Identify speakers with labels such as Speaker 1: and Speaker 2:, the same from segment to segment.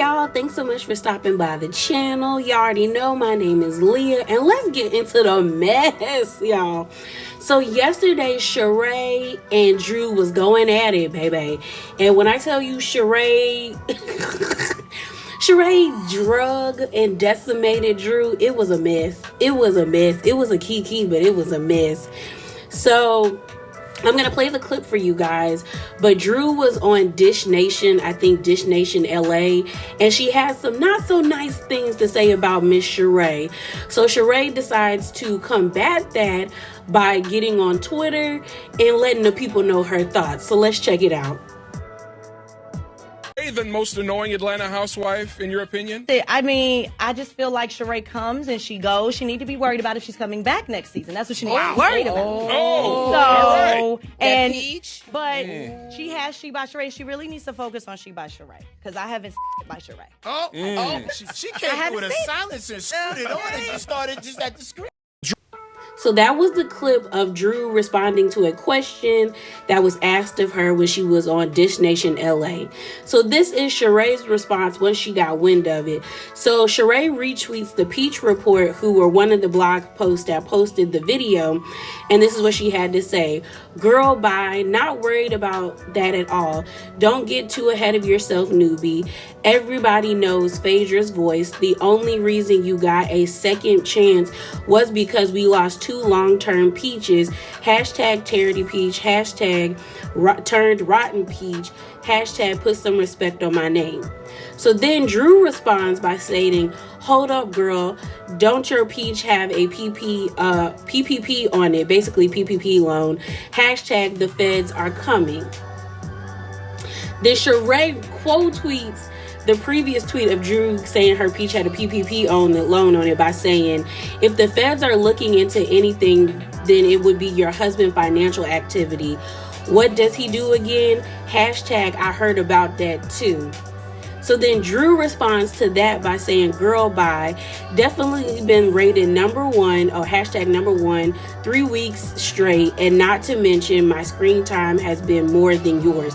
Speaker 1: y'all, thanks so much for stopping by the channel. You already know my name is Leah, and let's get into the mess, y'all. So yesterday, Shereé and Drew was going at it, baby. And when I tell you Shereé drug and decimated Drew, it was a mess. It was a kiki, but it was a mess. So I'm going to play the clip for you guys, but Drew was on Dish Nation, I think Dish Nation LA, and she has some not so nice things to say about Miss Shereé. So Shereé decides to combat that by getting on Twitter and letting the people know her thoughts. So let's check it out.
Speaker 2: The most annoying Atlanta housewife, in your opinion?
Speaker 3: I mean, I just feel like Shereé comes and she goes. She need to be worried about if she's coming back next season. That's what she needs to be worried about.
Speaker 2: Oh,
Speaker 3: so,
Speaker 2: all right.
Speaker 3: And but she has She by Shereé. She really needs to focus on She by Shereé because I haven't by Shereé.
Speaker 4: She came through with a silencer, screwed it on, and just started just at the screen.
Speaker 1: So that was the clip of Drew responding to a question that was asked of her when she was on Dish Nation LA. So this is Shereé's response once she got wind of it. So Shereé retweets the Peach Report, who were one of the blog posts that posted the video. And this is what she had to say. Girl, bye. Not worried about that at all. Don't get too ahead of yourself, newbie. Everybody knows Phaedra's voice. The only reason you got a second chance was because we lost two long-term peaches. Hashtag Charity Peach. Hashtag turned rotten peach. Hashtag put some respect on my name. So then Drew responds by stating, hold up, girl. Don't your peach have a PPP on it? Basically PPP loan. Hashtag the feds are coming. Then Shereé quote tweets the previous tweet of Drew saying her peach had a PPP loan on it by saying, if the feds are looking into anything, then it would be your husband financial activity. What does he do again? Hashtag I heard about that too. So then Drew responds to that by saying, girl, bye. Definitely been rated number one, or hashtag number one, 3 weeks straight. And not to mention my screen time has been more than yours.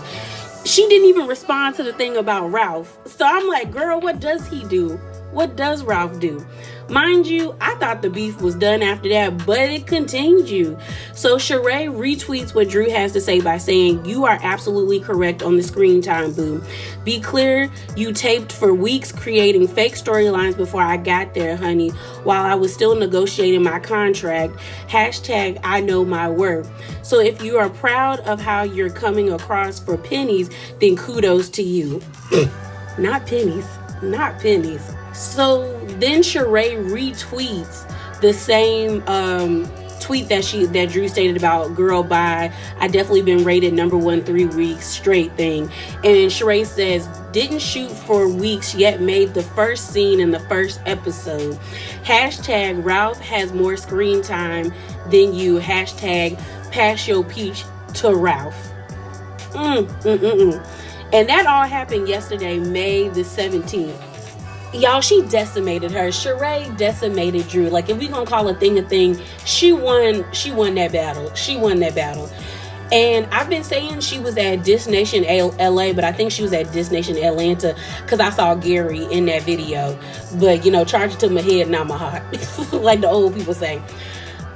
Speaker 1: She didn't even respond to the thing about Ralph. So I'm like, girl, what does he do? What does Ralph do? Mind you, I thought the beef was done after that, but it continued. So Shereé retweets what Drew has to say by saying, you are absolutely correct on the screen time, boo. Be clear, you taped for weeks creating fake storylines before I got there, honey, while I was still negotiating my contract. Hashtag I know my worth. So if you are proud of how you're coming across for pennies, then kudos to you. Not pennies. Not pennies. So then Shereé retweets the same tweet that Drew stated about girl bye. I definitely been rated number one 3 weeks straight thing. And Shereé says, didn't shoot for weeks yet made the first scene in the first episode. Hashtag Ralph has more screen time than you. Hashtag pass your peach to Ralph. And that all happened yesterday, May the 17th. Y'all, she decimated her. Shereé decimated Drew. Like, if we gonna call a thing, she won that battle. She won that battle. And I've been saying she was at Dish Nation LA, but I think she was at Dish Nation Atlanta because I saw Gary in that video. But, you know, charge it to my head, not my heart, like the old people say.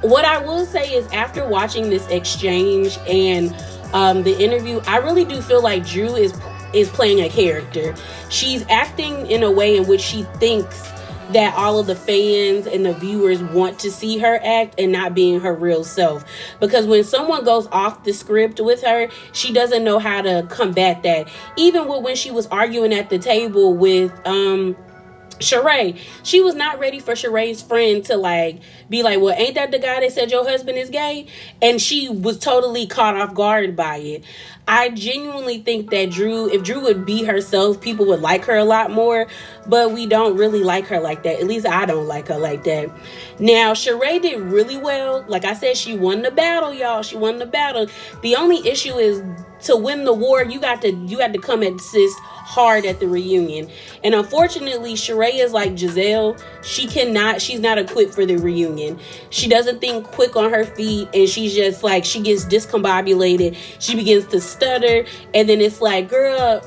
Speaker 1: What I will say is after watching this exchange and the interview, I really do feel like Drew is playing a character. She's acting in a way in which she thinks that all of the fans and the viewers want to see her act and not being her real self. Because when someone goes off the script with her, she doesn't know how to combat that. Even when she was arguing at the table with Shereé, she was not ready for Shereé's friend to be like, well, ain't that the guy that said your husband is gay? And she was totally caught off guard by it. I genuinely think that if Drew would be herself, people would like her a lot more, but we don't really like her like that. At least I don't like her like that. Now, Shereé did really well. Like I said, she won the battle, y'all. She won the battle. The only issue is to win the war, you got to come at sis hard at the reunion. And unfortunately, Shereé is like Giselle. She's not equipped for the reunion. She doesn't think quick on her feet, and she's just like, she gets discombobulated. She begins to stutter, and then it's like, girl,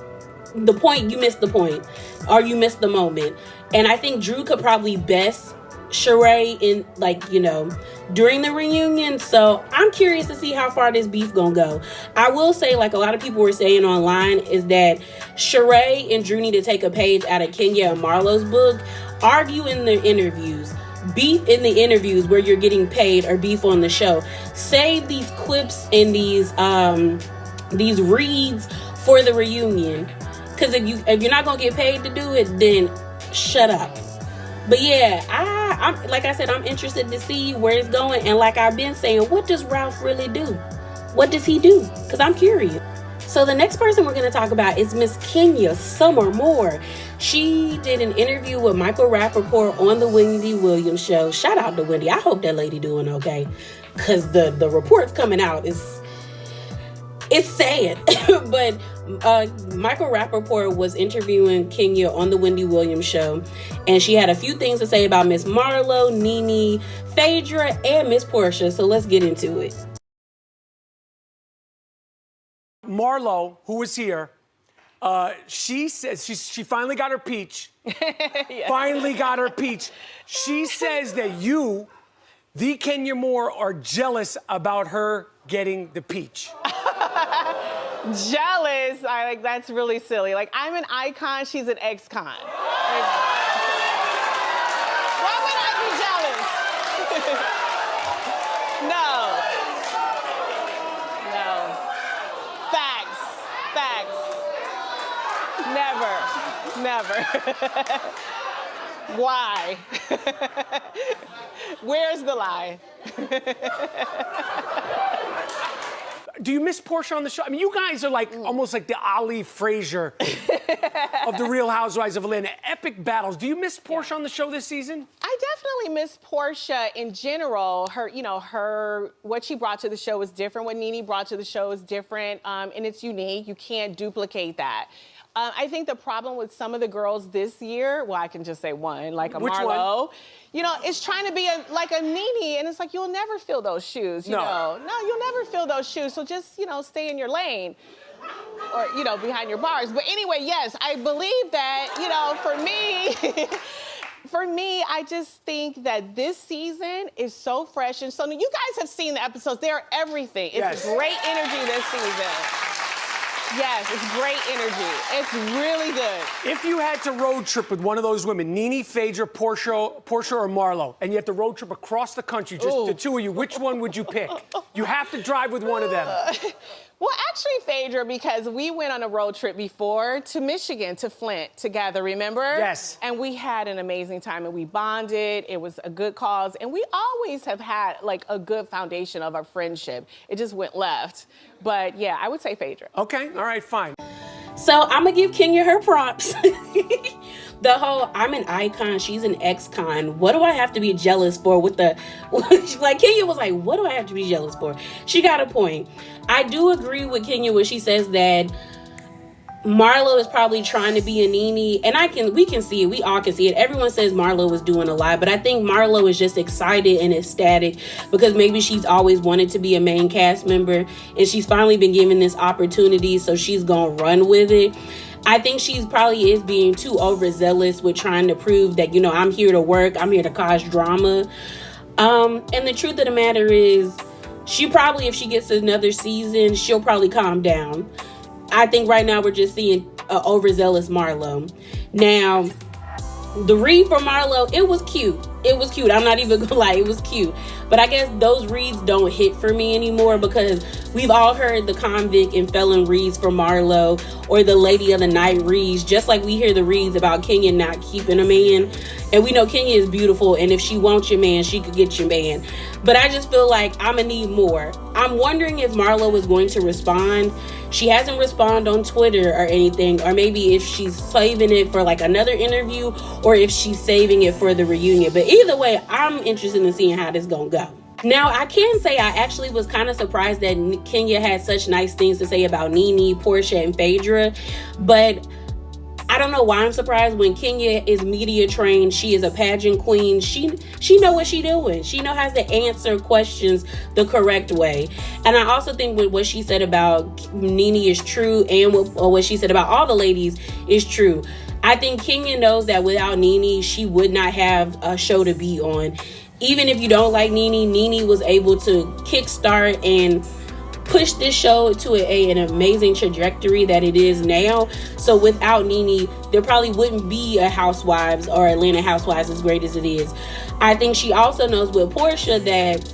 Speaker 1: you missed the point. or you missed the moment. And I think Drew could probably best Shereé in, like, you know, during the reunion. So I'm curious to see how far this beef gonna go. I will say, like a lot of people were saying online, is that Shereé and Drew need to take a page out of Kenya and Marlo's book. Argue in the interviews. Beef in the interviews where you're getting paid, or beef on the show. Save these clips and these reads for the reunion. Because if you're not gonna get paid to do it, then shut up. But yeah, I'm like I said, I'm interested to see where it's going. And like I've been saying, what does Ralph really do? What does he do? Because I'm curious. So the next person we're going to talk about is Miss Kenya Summer Moore. She did an interview with Michael Rappaport on the Wendy Williams show. Shout out to Wendy. I hope that lady doing okay. Because the reports coming out it's sad. But Michael Rappaport was interviewing Kenya on the Wendy Williams show, and she had a few things to say about Miss Marlo, Nene, Phaedra, and Miss Portia. So let's get into it.
Speaker 5: Marlo, who was here, she says she finally got her peach.
Speaker 3: Yeah.
Speaker 5: Finally got her peach. She says that you, the Kenya Moore, are jealous about her getting the peach.
Speaker 3: Jealous? That's really silly. Like, I'm an icon, she's an ex-con. Why would I be jealous? No. Facts. Never. Why? Where's the lie?
Speaker 5: Do you miss Portia on the show? I mean, you guys are like almost like the Ali Frazier of the Real Housewives of Atlanta. Epic battles. Do you miss Portia on the show this season?
Speaker 3: I definitely miss Portia in general. What she brought to the show is different. What Nene brought to the show is different, and it's unique. You can't duplicate that. I think the problem with some of the girls this year, well, I can just say one, like a
Speaker 5: Which
Speaker 3: Marlo,
Speaker 5: one?
Speaker 3: It's trying to be like a Nene, and it's like, you'll never fill those shoes, you know. No, you'll never fill those shoes, so just, stay in your lane. Or, behind your bars. But anyway, yes, I believe that, for me, I just think that this season is so fresh. And so you guys have seen the episodes. They're everything. It's great energy this season. Yes, it's great energy. It's really good.
Speaker 5: If you had to road trip with one of those women, Nene, Phaedra, Portia, or Marlo, and you had to road trip across the country, just the two of you, which one would you pick? You have to drive with one of them.
Speaker 3: Well, actually, Phaedra, because we went on a road trip before to Michigan, to Flint, together, remember?
Speaker 5: Yes.
Speaker 3: And we had an amazing time, and we bonded. It was a good cause. And we always have had, like, a good foundation of our friendship. It just went left. But, yeah, I would say Phaedra.
Speaker 5: Okay, all right, fine.
Speaker 1: So I'm going to give Kenya her props. The whole, I'm an icon, she's an ex-con. What do I have to be jealous for with the... like, Kenya was like, what do I have to be jealous for? She got a point. I do agree with Kenya when she says that Marlo is probably trying to be a Nene, and we can see it. We all can see it. Everyone says Marlo is doing a lot, but I think Marlo is just excited and ecstatic because maybe she's always wanted to be a main cast member, and she's finally been given this opportunity, so she's gonna run with it. I think she's probably is being too overzealous with trying to prove that, I'm here to work, I'm here to cause drama. And the truth of the matter is, she probably, if she gets another season, she'll probably calm down. I think right now we're just seeing an overzealous Marlo. Now, the read for Marlo, it was cute. It was cute. I'm not even gonna lie, it was cute. But I guess those reads don't hit for me anymore because we've all heard the convict and felon reads for Marlo or the lady of the night reads, just like we hear the reads about Kenya not keeping a man. And we know Kenya is beautiful, and if she wants your man, she could get your man. But I just feel like I'm gonna need more. I'm wondering if Marlo is going to respond. She hasn't responded on Twitter or anything, or maybe if she's saving it for like another interview or if she's saving it for the reunion. But either way, I'm interested in seeing how this gonna go. Now, I can say I actually was kind of surprised that Kenya had such nice things to say about Nene, Portia, and Phaedra, but I don't know why I'm surprised. When Kenya is media trained, she is a pageant queen. She know what she doing. She know how to answer questions the correct way. And I also think what she said about Nene is true, and what she said about all the ladies is true. I think Kenya knows that without Nene, she would not have a show to be on. Even if you don't like Nene was able to kickstart and push this show to an amazing trajectory that it is now. So without Nene, there probably wouldn't be a Housewives or Atlanta Housewives as great as it is. I think she also knows with Portia that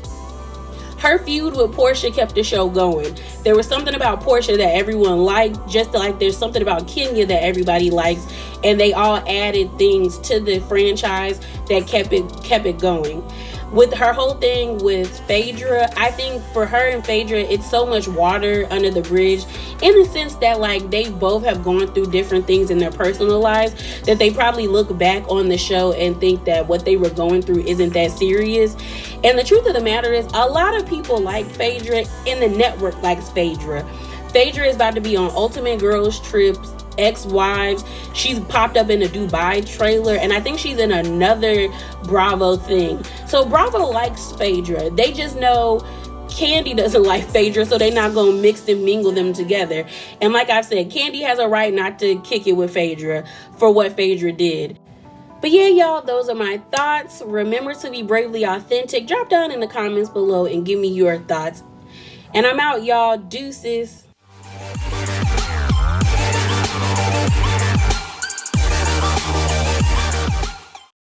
Speaker 1: her feud with Portia kept the show going. There was something about Portia that everyone liked, just like there's something about Kenya that everybody likes, and they all added things to the franchise that kept it going. With her whole thing with Phaedra, I think for her and Phaedra, it's so much water under the bridge, in the sense that like they both have gone through different things in their personal lives, that they probably look back on the show and think that what they were going through isn't that serious. And the truth of the matter is, a lot of people like Phaedra, and the network likes Phaedra. Phaedra is about to be on Ultimate Girls Trips, Ex-Wives. She's popped up in a Dubai trailer, and I think she's in another Bravo thing. So Bravo likes Phaedra. They just know Kandi doesn't like Phaedra, so they're not gonna mix and mingle them together. And like I've said, Kandi has a right not to kick it with Phaedra for what Phaedra did. But yeah, y'all, those are my thoughts. Remember to be bravely authentic. Drop down in the comments below and give me your thoughts. And I'm out, y'all. Deuces.